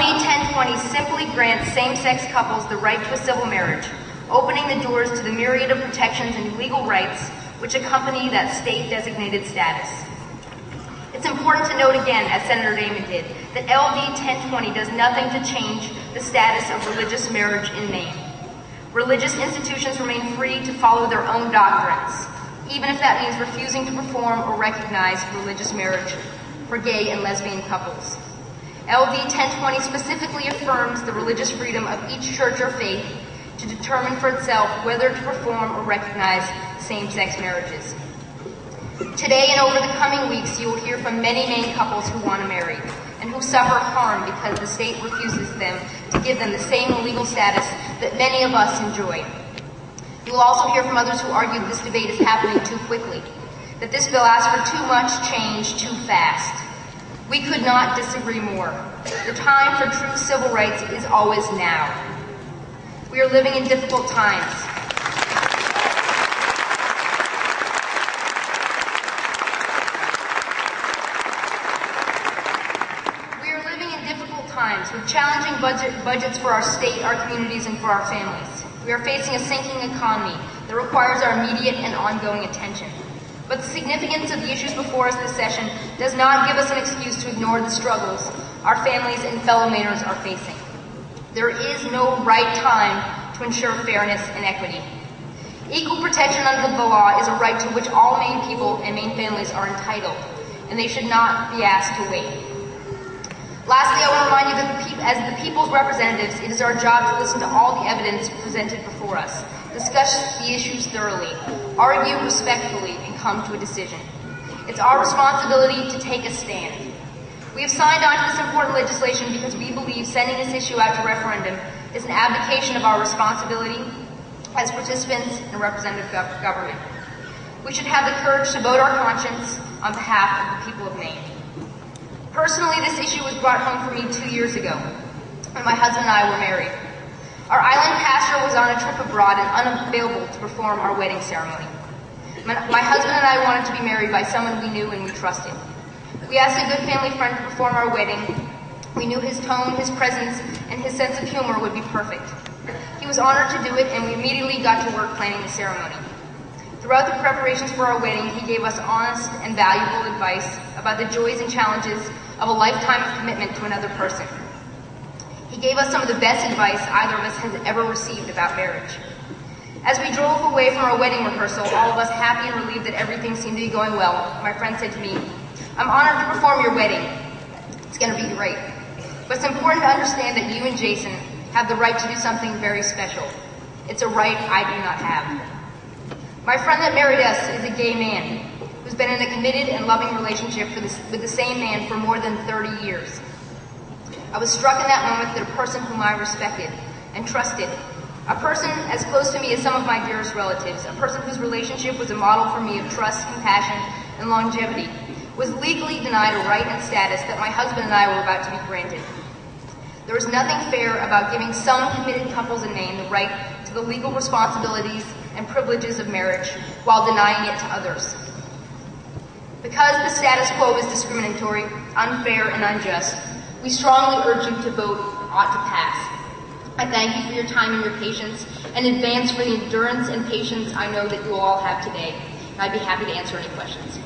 LD 1020 simply grants same-sex couples the right to a civil marriage, opening the doors to the myriad of protections and legal rights which accompany that state-designated status. It's important to note again, as Senator Damon did, that LD 1020 does nothing to change the status of religious marriage in Maine. Religious institutions remain free to follow their own doctrines, even if that means refusing to perform or recognize religious marriage for gay and lesbian couples. LD 1020 specifically affirms the religious freedom of each church or faith to determine for itself whether to perform or recognize same-sex marriages. Today and over the coming weeks, you will hear from many Maine couples who want to marry and who suffer harm because the state refuses them to give them the same legal status that many of us enjoy. You will also hear from others who argue that this debate is happening too quickly, that this bill asks for too much change too fast. We could not disagree more. The time for true civil rights is always now. We are living in difficult times. With challenging budgets for our state, our communities, and for our families. We are facing a sinking economy that requires our immediate and ongoing attention. But the significance of the issues before us this session does not give us an excuse to ignore the struggles our families and fellow Mainers are facing. There is no right time to ensure fairness and equity. Equal protection under the law is a right to which all Maine people and Maine families are entitled, and they should not be asked to wait. Lastly, I want to remind you that as the people's representatives, it is our job to listen to all the evidence presented before us, discuss the issues thoroughly, argue respectfully, and come to a decision. It's our responsibility to take a stand. We have signed on to this important legislation because we believe sending this issue out to referendum is an abdication of our responsibility as participants in representative government. We should have the courage to vote our conscience on behalf of the people of Maine. Personally, this issue was brought home for me 2 years ago, when my husband and I were married. Our island pastor was on a trip abroad and unavailable to perform our wedding ceremony. My husband and I wanted to be married by someone we knew and we trusted. We asked a good family friend to perform our wedding. We knew his tone, his presence, and his sense of humor would be perfect. He was honored to do it, and we immediately got to work planning the ceremony. Throughout the preparations for our wedding, he gave us honest and valuable advice about the joys and challenges of a lifetime of commitment to another person. He gave us some of the best advice either of us has ever received about marriage. As we drove away from our wedding rehearsal, all of us happy and relieved that everything seemed to be going well, my friend said to me, "I'm honored to perform your wedding. It's going to be great. But it's important to understand that you and Jason have the right to do something very special. It's a right I do not have." My friend that married us is a gay man who's been in a committed and loving relationship with the same man for more than 30 years. I was struck in that moment that a person whom I respected and trusted, a person as close to me as some of my dearest relatives, a person whose relationship was a model for me of trust, compassion, and longevity, was legally denied a right and status that my husband and I were about to be granted. There is nothing fair about giving some committed couples in Maine the right to the legal responsibilities and privileges of marriage while denying it to others. Because the status quo is discriminatory, unfair, and unjust, we strongly urge you to vote ought to pass. I thank you for your time and your patience, and in advance for the endurance and patience I know that you will all have today. And I'd be happy to answer any questions.